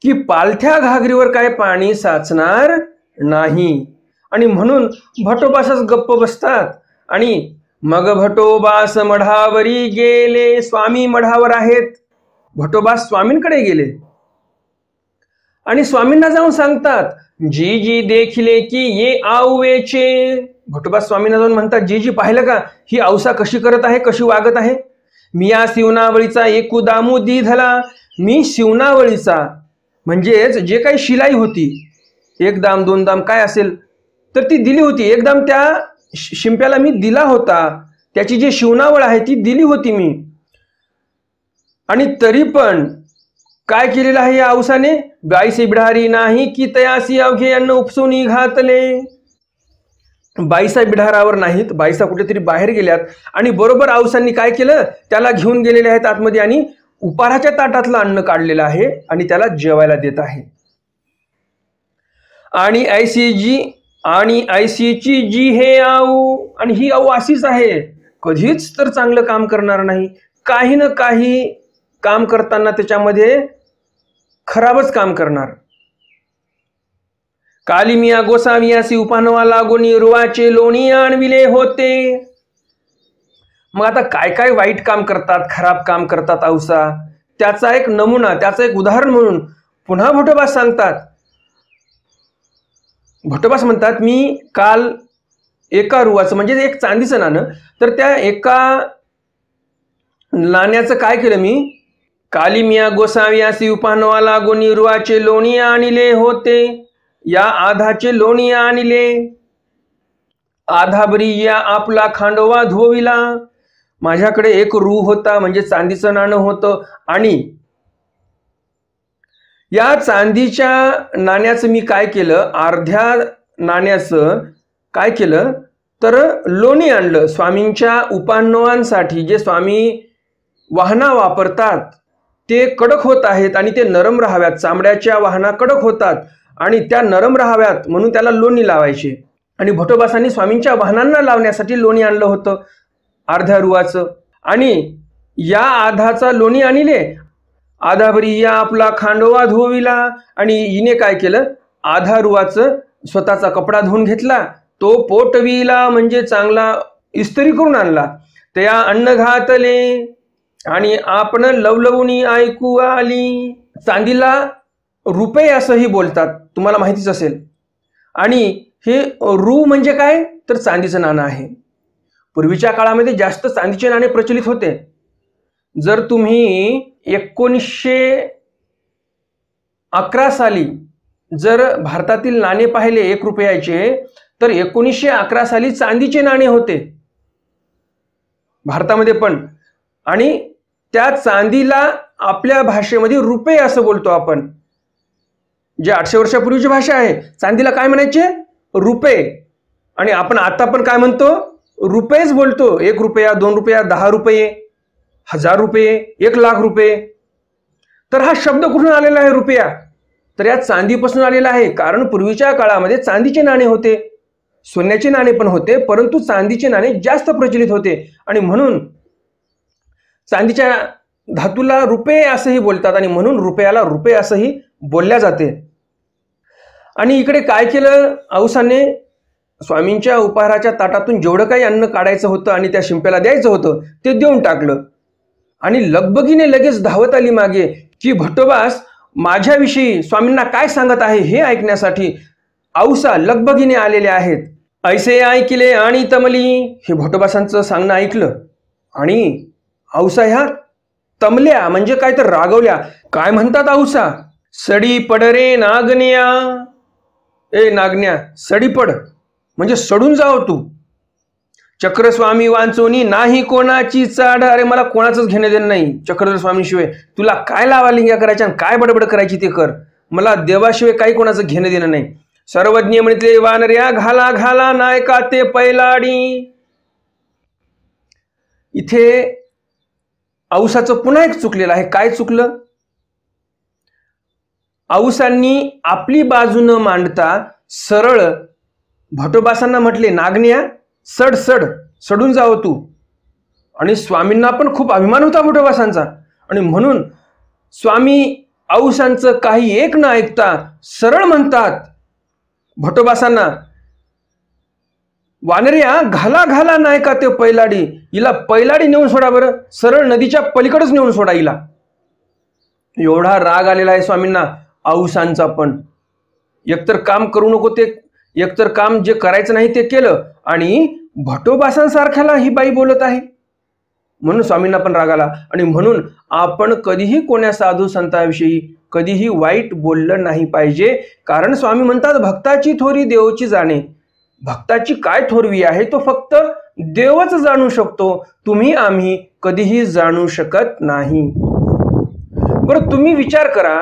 की पालथ्या घागरीवर काय पाणी साचणार नाही, आणि म्हणून भटोबासच गप्प बसतात. आणि मग भटोबास मढावरी गेले. स्वामी मढावर आहेत. भटोबास स्वामींकडे गेले आणि स्वामींना जाऊन सांगतात, जी जी देखिले की ये आऊवेचे. भटोबा स्वामींना जाऊन म्हणतात, जी जी पाहिलं का ही औसा कशी करत आहे, कशी वागत आहे. मी या शिवनावळीचा एकू दामू दिधला. मी शिवनावळीचा म्हणजेच जे काही शिलाई होती, एक दाम दोन दाम काय असेल तर ती दिली होती. एक दाम त्या शिंप्याला मी दिला होता. त्याची जी शिवनावळ आहे ती दिली होती मी. आणि तरी पण काय केलेलं आहे या औसाने. बाईसे बिढारी नाही की तयासी अवघे अन्न उपसून घातले. बाईसा बिढारावर नाहीत, बाईसा कुठेतरी बाहेर गेल्यात. आणि बरोबर औसांनी काय केलं, त्याला घेऊन गेलेले आहेत आतमध्ये आणि उपाराच्या ताटातलं अन्न काढलेलं आहे आणि त्याला जेवायला देत आहे. आणि ऐसीची जी हे आऊ, आणि ही आऊ अशीच आहे, कधीच तर चांगलं काम करणार नाही. काही ना काही काम करताना त्याच्यामध्ये खराबच काम करणार. काली मिया गोसावियासी उपानवा लागून रुवाचे लोणी आणविले होते. मग आता काय काय वाईट काम करतात, खराब काम करतात औसा, त्याचा एक नमुना, त्याचं एक उदाहरण म्हणून पुन्हा भटोबास सांगतात. भटोबास म्हणतात, मी काल एका रुवाचं म्हणजे एक चांदीचं नाणं, तर त्या एका नाण्याचं काय केलं मी. काली मिया गोसावियासी उपानवा लागून रुवाचे लोणी आणले होते. या आधाचे लोणी आणले. आधाबरी या आपला खांडोवा धोविला. माझ्याकडे एक रू होता म्हणजे चांदीचं नाणं होतं, आणि या चांदीच्या नाण्याचं मी काय केलं, अर्ध्या नाण्याचं काय केलं तर लोणी आणलं. स्वामींच्या उपान्नवांसाठी जे स्वामी वाहना वापरतात ते कडक होत आहेत आणि ते नरम राहाव्यात. चामड्याच्या वाहना कडक होतात आणि त्या नरम राहाव्यात म्हणून त्याला लोणी लावायचे. आणि भटोबासांनी स्वामींच्या वाहनांना लावण्यासाठी लोणी आणलं होतं अर्ध्या रुवाचं. आणि या आधाचा लोणी आणले. आधाभरी या आपला खांडोवा धुविला. आणि हिने काय केलं, आधा रुवाचं स्वतःचा कपडा धुवून घेतला, तो पोटविला म्हणजे चांगला इस्त्री करून आणला. त्या अन्न घातले आणि आपण लवलवणी ऐकू आली. चांदीला रुपये असंही बोलतात, तुम्हाला माहितीच असेल. आणि हे रू म्हणजे काय तर चांदीचं नाणं आहे. पूर्वीच्या काळामध्ये जास्त चांदीचे नाणे प्रचलित होते. जर तुम्ही 1911 साली जर भारतातील नाणे पाहिले 1 रुपयाचे, तर 1911 साली चांदीचे नाणे होते भारतामध्ये पण. आणि त्या चांदीला आपल्या भाषेमध्ये रुपये असं बोलतो आपण. जे 800 वर्षापूर्वीची भाषा आहे, चांदीला काय म्हणायचे, रुपये. आणि आपण आता पण काय म्हणतो, रुपयेच बोलतो. 1 रुपया, 2 रुपया, 10 रुपये, 1000 रुपये, 1 लाख रुपये. तर हा शब्द कुठून आलेला आहे रुपया, तर या चांदीपासून आलेला आहे. कारण पूर्वीच्या काळामध्ये चांदीचे नाणे होते, सोन्याचे नाणे पण होते, परंतु चांदीचे नाणे जास्त प्रचलित होते. आणि म्हणून चांदीच्या धातूला रुपये असंही बोलतात आणि म्हणून रुपयाला रुपये असंही बोलल्या जाते. आणि इकडे काय केलं औसाने, स्वामींच्या उपहाराच्या ताटातून जेवढं काही अन्न काढायचं होतं आणि त्या शिंप्याला द्यायचं होतं ते देऊन टाकलं. आणि लगबगीने लगेच धावत आली मागे की भटोबास माझ्याविषयी स्वामींना काय सांगत आहे हे ऐकण्यासाठी औसा लगबगीने आलेले आहेत. ऐसे ऐकले आणि तमली. हे भटोबासांचं सांगणं ऐकलं आणि औसा ह्या तमल्या म्हणजे काय तर रागवल्या. काय म्हणतात औसा, सडी पड रे नागन्या. ए नागन्या, सडी पड म्हणजे सडून जाव तू. चक्रस्वामी वांचोनी नाही कोणाची चाड. अरे मला कोणाचंच घेणं देणं नाही चक्रधर स्वामीशिवाय. तुला काय लावालिंग्या करायच्या आणि काय बडबड करायची ते कर, मला देवाशिवाय काही कोणाचं घेणं देणं नाही. सर्वज्ञ म्हणते वानर्या घाला घाला नायका ते पैलाडी. इथे औसाचं पुन्हा एक चुकलेलं आहे. काय चुकलं, औसांनी आपली बाजू न मांडता सरळ भटोबासांना म्हटले, नागण्या सड सड सडून जावं तू. आणि स्वामींना पण खूप अभिमान होता भटोबासांचा, आणि म्हणून स्वामी औसांचं काही एक न ऐकता सरळ म्हणतात भटोबासांना, वानर्या घाला घाला नाही का ते पैलाडी, हिला पैलाडी नेऊन सोडा बरं, सरळ नदीच्या पलीकडेच नेऊन सोडा हिला. एवढा राग आलेला आहे स्वामींना औसांचा. पण एकतर काम करू नको ते, एकतर काम जे करायचं नाही ते केलं, आणि भटोबासांसारख्याला ही बाई बोलत आहे, म्हणून स्वामींना पण राग आला. आणि म्हणून आपण कधीही कोण्या साधू संतांविषयी कधीही वाईट बोललं नाही पाहिजे. कारण स्वामी म्हणतात, भक्ताची थोरी देवची जाणे. भक्ताची काय थोरवी आहे तो फक्त देवच जाणू शकतो, तुम्ही आम्ही कधीही जाणू शकत नाही. बरं, तुम्ही विचार करा,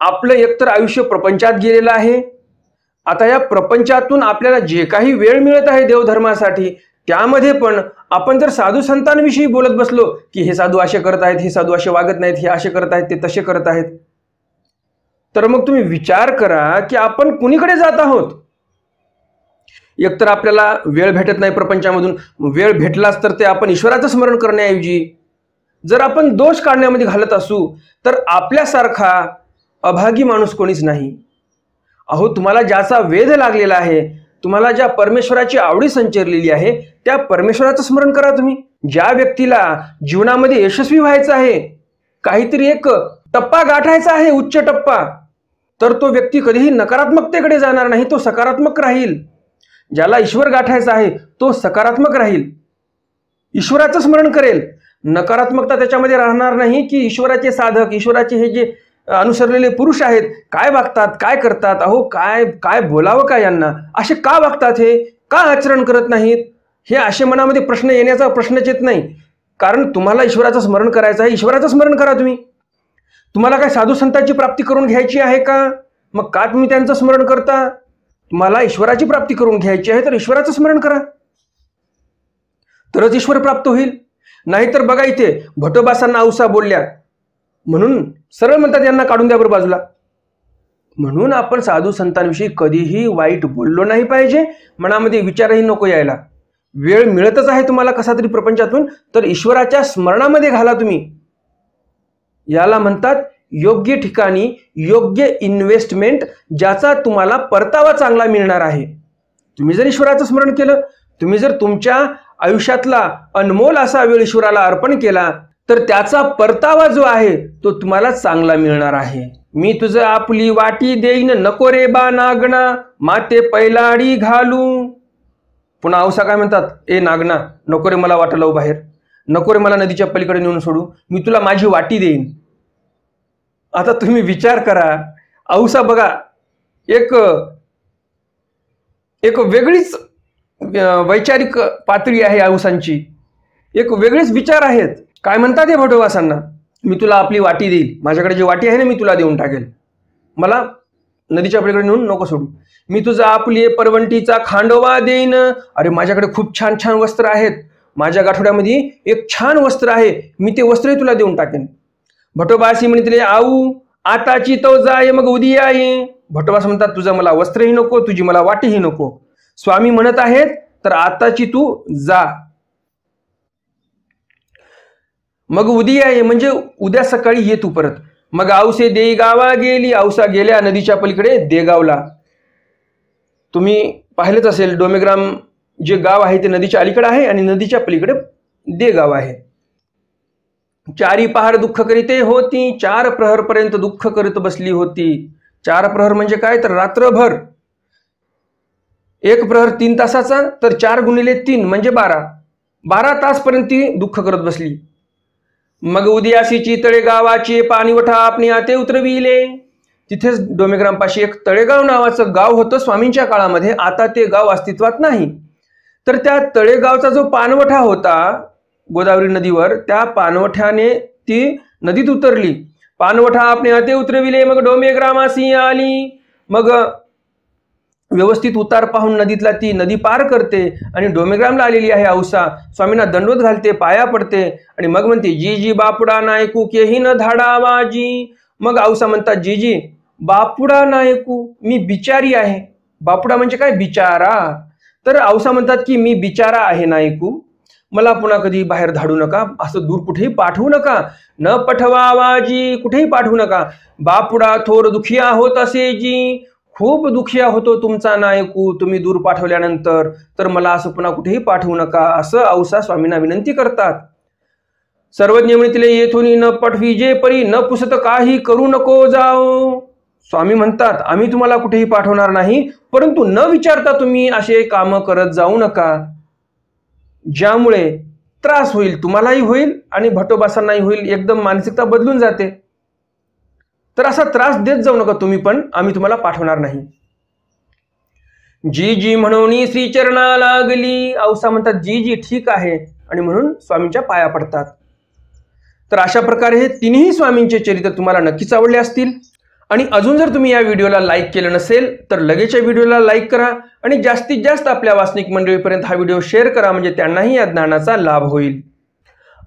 आपलं एकतर आयुष्य प्रपंचात गेलेलं आहे. आता या प्रपंचातून आपल्याला जे काही वेळ मिळत आहे देवधर्मासाठी, त्यामध्ये पण आपण जर साधू संतांविषयी बोलत बसलो की हे साधू असे करत आहेत, हे साधू असे वागत नाहीत, हे असे करत आहेत, ते तसे करत आहेत, तर मग तुम्ही विचार करा की आपण कुणीकडे जात आहोत. एकतर आपल्याला वेळ भेटत नाही प्रपंचामधून, वेळ भेटलाच तर ते आपण ईश्वराचं स्मरण करण्याऐवजी जर आपण दोष काढण्यामध्ये घालत असू, तर आपल्यासारखा अभागी माणूस कोणीच नाही. अहो, तुम्हाला ज्याचा वेध लागलेला आहे, तुम्हाला ज्या परमेश्वराची आवडी संचरलेली आहे, त्या परमेश्वराचं स्मरण करा तुम्ही. ज्या व्यक्तीला जीवनामध्ये यशस्वी व्हायचं आहे, काहीतरी एक टप्पा गाठायचा आहे, उच्च टप्पा, तर तो व्यक्ती कधीही नकारात्मकतेकडे जाणार नाही, तो सकारात्मक राहील. ज्याला ईश्वर गाठायचा आहे तो सकारात्मक राहील, ईश्वराचं स्मरण करेल. नकारात्मकता त्याच्यामध्ये राहणार नाही की ईश्वराचे साधक, ईश्वराचे हे जे अनुसरलेले पुरुष आहेत काय वागतात, काय करतात, अहो काय काय बोलावं का यांना, असे का वागतात, हे का आचरण करत नाहीत, हे असे मनामध्ये प्रश्न येण्याचा प्रश्नच येत नाही. कारण तुम्हाला ईश्वराचं स्मरण करायचं आहे, ईश्वराचं स्मरण करा तुम्ही. तुम्हाला काय साधू संतांची प्राप्ती करून घ्यायची आहे का, मग का तुम्ही त्यांचं स्मरण करता. तुम्हाला ईश्वराची प्राप्ती करून घ्यायची आहे तर ईश्वराचं स्मरण करा, तरच ईश्वर प्राप्त होईल. नाहीतर बघा, इथे भटोबासांना औसा बोलल्या म्हणून सरळ म्हणतात यांना काढून द्या बरं बाजूला. म्हणून आपण साधू संतांविषयी कधीही वाईट बोललो नाही पाहिजे, मनामध्ये विचारही नको यायला. वेळ मिळतच आहे तुम्हाला कसा तरी प्रपंचातून, तर ईश्वराच्या स्मरणामध्ये घाला तुम्ही. याला म्हणतात योग्य ठिकाणी योग्य इन्व्हेस्टमेंट, ज्याचा तुम्हाला परतावा चांगला मिळणार आहे. तुम्ही जर ईश्वराचं स्मरण केलं, तुम्ही जर तुमच्या आयुष्यातला अनमोल असा वेळ ईश्वराला अर्पण केला, तर त्याचा परतावा जो आहे तो तुम्हाला चांगला मिळणार आहे. मी तुझं आपली वाटी देईन, नको रे बा नागणा, माते पैलाडी घालू. पुन्हा औसा काय म्हणतात, ए नागना, नको रे मला वाटा लावू बाहेर, नको रे मला नदीच्या पलीकडे नेऊन सोडू, मी तुला माझी वाटी देईन. आता तुम्ही विचार करा, औसा बघा एक वेगळीच वैचारिक पातळी आहे औसांची, एक वेगळेच विचार आहेत. काय म्हणतात हे भटोबासांना, मी तुला आपली वाटी देईल, माझ्याकडे जी वाटी आहे ना मी तुला देऊन टाकेल, मला नदीच्या पलीकडे नेऊन नको सोडू. मी तुझा आपली परवंटीचा खांडोबा देईन, अरे माझ्याकडे खूप छान छान वस्त्र आहेत, माझ्या गाठोड्यामध्ये एक छान वस्त्र आहे, मी ते वस्त्रही तुला देऊन टाकेन. भटोबासी म्हणते, आऊ आताची तो जाय मग उद्या ये. भटोबास म्हणतात, तुझं मला वस्त्रही नको, तुझी मला वाटीही नको. स्वामी म्हणत आहेत तर आताची तू जा, मग उद्या ये, म्हणजे उद्या सकाळी ये तू परत. मग औसे देई गावा गेली, औसा गेल्या नदीच्या पलीकडे देगावला. तुम्ही पाहिलेच असेल, डोमेग्राम जे गाव आहे ते नदीच्या अलीकडे आहे आणि नदीच्या पलीकडे देगाव आहे. चारी पहार दुःख करीते होती, 4 प्रहर पर्यंत दुःख करत बसली होती. 4 प्रहर म्हणजे काय, तर रात्रभर. 1 प्रहर 3 तासाचा, तर 4 गुणिले 3 म्हणजे 12 तासपर्यंत ती दुःख करत बसली. मग उद्यासीची तळेगावाचे पाणीवठा आपण आते उतरविले. तिथेच डोमेग्रामपाशी एक तळेगाव नावाचं गाव होतं स्वामींच्या काळामध्ये, आता ते गाव अस्तित्वात नाही. तर त्या तळेगावचा जो पाणवठा होता गोदावरी नदीवर, त्या पाणवठ्याने ती नदीत उतरली. पाणवठा आपण आते उतरविले, मग डोमेग्रामासी आली. मग व्यवस्थित उतार पाहून नदीतला ती नदी पार करते आणि डोमेग्रामला आलेली आहे औसा. स्वामींना दंडवत घालते, पाया पडते आणि मग म्हणते, जी जी बापुडा नायकू केही न धाडा आवाजी. मग औसा म्हणतात, जी जी बापुडा नायकू, मी बिचारी आहे. बापुडा म्हणजे काय? बिचारा. तर औसा म्हणतात की मी बिचारा आहे नायकू, मला पुन्हा कधी बाहेर धाडू नका, असं दूर कुठेही पाठवू नका, न पठवावाजी, कुठेही पाठवू नका. बापुडा थोर दुखिया होत असे जी, खूप दुखिया होतो तुमचा नायकू तुम्ही दूर पाठवल्यानंतर, तर मला असं पुन्हा कुठेही पाठवू नका, असं औसा स्वामींना विनंती करतात. सर्वज्ञ म्हणतील येथून न पठवी जे परी, न पुसत काही करू नको जाओ. स्वामी म्हणतात आम्ही तुम्हाला कुठेही पाठवणार नाही, परंतु न विचारता तुम्ही असे काम करत जाऊ नका, ज्यामुळे त्रास होईल, तुम्हालाही होईल आणि भट्टोबासांनाही होईल. एकदम मानसिकता बदलून जाते. तर असा त्रास देत जाऊ नका तुम्ही पण, आम्ही तुम्हाला पाठवणार नाही. जी जी म्हणून श्रीचरणा लागली. औसा म्हणतात जी जी ठीक आहे, आणि म्हणून स्वामींच्या पाया पडतात. तर अशा प्रकारे हे तिन्ही स्वामींचे चरित्र तुम्हाला नक्कीच आवडले असतील. आणि अजून जर तुम्ही या व्हिडिओला लाईक केलं नसेल तर लगेचच्या व्हिडिओला लाईक करा आणि जास्तीत जास्त आपल्या वासनिक मंडळीपर्यंत हा व्हिडिओ शेअर करा, म्हणजे त्यांनाही या ज्ञानाचा लाभ होईल.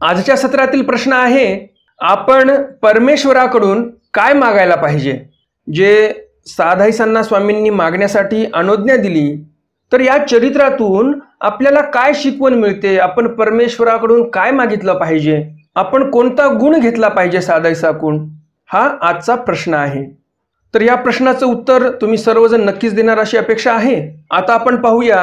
आजच्या सत्रातील प्रश्न आहे, आपण परमेश्वराकडून काय मागायला पाहिजे? जे साधाईसांना स्वामींनी मागण्यासाठी अनुज्ञा दिली, तर या चरित्रातून आपल्याला काय शिकवण मिळते? आपण परमेश्वराकडून काय मागितलं पाहिजे? आपण कोणता गुण घेतला पाहिजे साधाईसाकडून? हा आजचा प्रश्न आहे. तर या प्रश्नाचं उत्तर तुम्ही सर्वजण नक्कीच देणार अशी अपेक्षा आहे. आता आपण पाहूया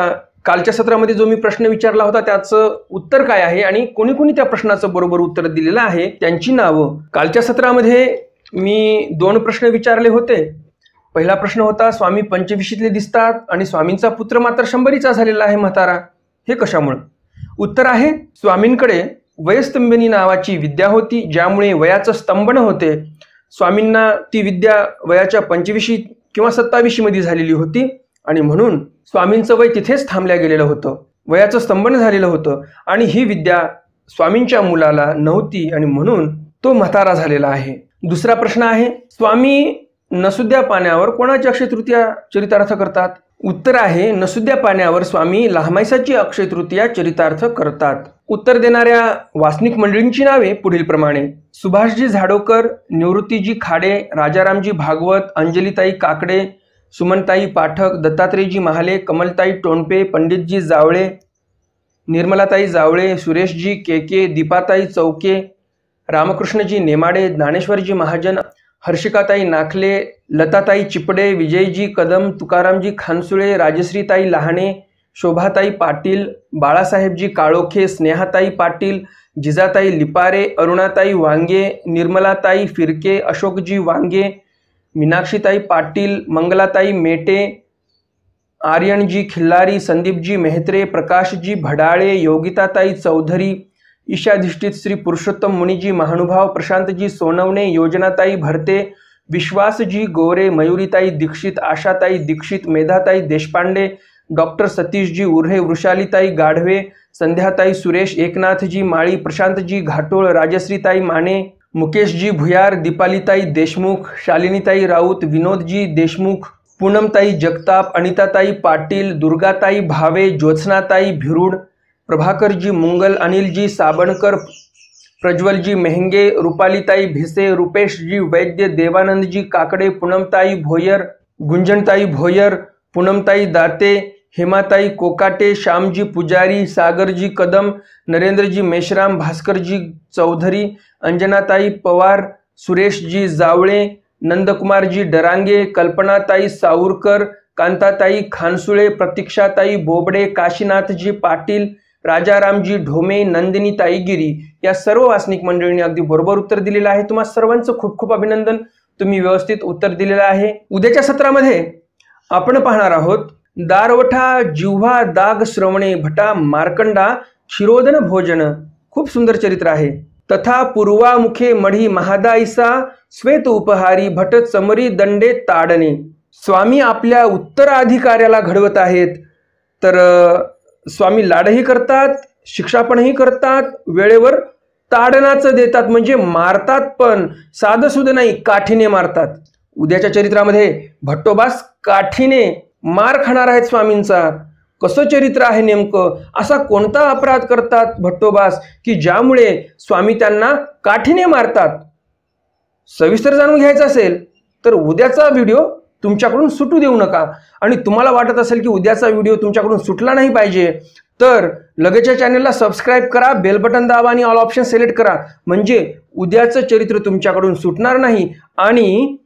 कालच्या सत्रामध्ये जो मी प्रश्न विचारला होता त्याचं उत्तर काय आहे आणि कोणी कोणी त्या प्रश्नाचं बरोबर उत्तर दिलेलं आहे त्यांची नावं. कालच्या सत्रामध्ये मी 2 प्रश्न विचारले होते. पहिला प्रश्न होता, स्वामी पंचविशीतले दिसतात आणि स्वामींचा पुत्र मात्र 100चा झालेला आहे म्हातारा, हे कशामुळे? उत्तर आहे, स्वामींकडे वयस्तंभनी नावाची विद्या होती, ज्यामुळे वयाचं स्तंभन होते. स्वामींना ती विद्या वयाच्या 25 किंवा 27 मध्ये झालेली होती आणि म्हणून स्वामींचं वय तिथेच थांबल्या गेलेलं होतं, वयाचं स्तंभन झालेलं होतं आणि ही विद्या स्वामींच्या मुलाला नव्हती आणि म्हणून तो म्हातारा झालेला आहे. दुसरा प्रश्न आहे, स्वामी नसुद्या पाण्यावर कोणाची अक्षय तृतीया चरितार्थ करतात? उत्तर आहे, नसुद्या पाण्यावर स्वामी लाहमाईसाची अक्षय तृतीया चरितार्थ करतात. उत्तर देणाऱ्या वासनिक मंडळींची नावे पुढील प्रमाणे: सुभाषजी झाडोकर, निवृत्तीजी खाडे, राजारामजी भागवत, अंजलीताई काकडे, सुमनताई पाठक, दत्तात्रेयजी महाले, कमलताई टोणपे, पंडितजी जावळे, निर्मलाताई जावळे, सुरेशजी केके, दीपाताई चौके, रामकृष्णजी नेमाडे, ज्ञानेश्वरजी महाजन, हर्षिकाताई नाखले, लताताई चिपडे, विजयजी कदम, तुकारामजी खानसुळे, राजश्रीताई लहाणे, शोभाताई पाटील, बाळासाहेबजी काळोखे, स्नेहाताई पाटील, जिजाताई लिपारे, अरुणाताई वांगे, निर्मलाताई फिरके, अशोकजी वांगे, मीनाक्षीताई पाटील, मंगलाताई मेटे, आर्यनजी खिल्लारी, संदीपजी मेहत्रे, प्रकाशजी भडाळे, योगिताताई चौधरी, ईशाधिष्ठित श्री पुरुषोत्तम मुनीजी महानुभाव, प्रशांतजी सोनवणे, योजनाताई भरते, विश्वासजी गोरे, मयुरीताई दीक्षित, आशाताई दीक्षित, मेधाताई देशपांडे, डॉक्टर सतीशजी उर्हे, वृषालीताई गाढवे, संध्याताई सुरेश, एकनाथजी माळी, प्रशांतजी घाटोळ, राजश्रीताई माने, मुकेशजी भुयार, दीपालीताई देशमुख, शालिनीताई राऊत, विनोदजी देशमुख, पूनमताई जगताप, अनिताताई पाटील, दुर्गाताई भावे, ज्योत्स्नाताई भिरुड, प्रभाकरजी मुंगल, अनिलजी साबणकर, प्रज्वलजी मेहंगे, रुपालीताई भिसे, रुपेशजी वैद्य, देवानंदजी काकडे, पूनमताई भोयर, गुंजनताई भोयर, पूनमताई दाते, हेमाताई कोकाटे, श्यामजी पुजारी, सागरजी कदम, नरेंद्रजी मेश्राम, भास्करजी चौधरी, अंजनाताई पवार, सुरेशजी जावळे, नंदकुमारजी डरांगे, कल्पनाताई सावरकर, कांताताई खानसुळे, प्रतीक्षाताई बोबडे, काशीनाथजी पाटील, राजारामजी ढोमे, नंदिनीताई गिरी, या सर्व वासनिक मंडळींनी अगदी बरोबर उत्तर दिलेलं आहे. तुम्हा सर्वांचं खूप खूप अभिनंदन, तुम्ही व्यवस्थित उत्तर दिलेलं आहे. उद्याच्या सत्रामध्ये आपण पाहणार आहोत, दारवठा जिव्हा दाग श्रवणे भटा मार्कंडा क्षीरोदन भोजन. खूप सुंदर चरित्र आहे. तथा पूर्वामुखे मढी महादाईसा श्वेत उपहारी भट चमरी दंडे ताडणे. स्वामी आपल्या उत्तराधिकाऱ्याला घडवत आहेत, तर स्वामी लाडही करतात, शिक्षा पणही करतात, वेळेवर ताडनाचं देतात, म्हणजे मारतात, पण साधंसुध नाही, काठीने मारतात. उद्याच्या चरित्रामध्ये भट्टोबास काठीने मार खाणार आहेत स्वामींचा. कसं चरित्र आहे नेमकं? असा कोणता अपराध करतात भट्टोबास की ज्यामुळे स्वामी त्यांना काठीने मारतात? सविस्तर जाणून घ्यायचं असेल तर उद्याचा व्हिडिओ तुमच्याकडून सुटू देऊ नका. आणि तुम्हाला वाटत असेल की उद्याचा व्हिडिओ तुमच्याकडून सुटला नाही पाहिजे तर लगेच या चॅनलला सबस्क्राईब करा, बेल बटन दाबा आणि ऑल ऑप्शन सिलेक्ट करा. म्हणजे उद्याचं चरित्र तुमच्याकडून सुटणार नाही. आणि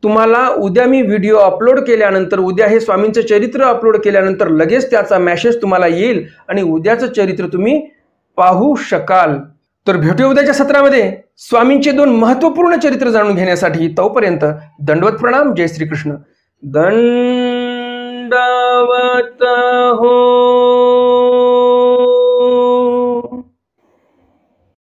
तुम्हाला उद्या मी व्हिडिओ अपलोड केल्यानंतर, उद्या हे स्वामींचं चरित्र अपलोड केल्यानंतर लगेच त्याचा मेसेज तुम्हाला येईल आणि उद्याचं चरित्र तुम्ही पाहू शकाल. तर भेटूया उद्याच्या सत्रामध्ये स्वामींचे 2 महत्त्वपूर्ण चरित्र जाणून घेण्यासाठी. तोपर्यंत दंडवत प्रणाम. जय श्रीकृष्ण. दंडवत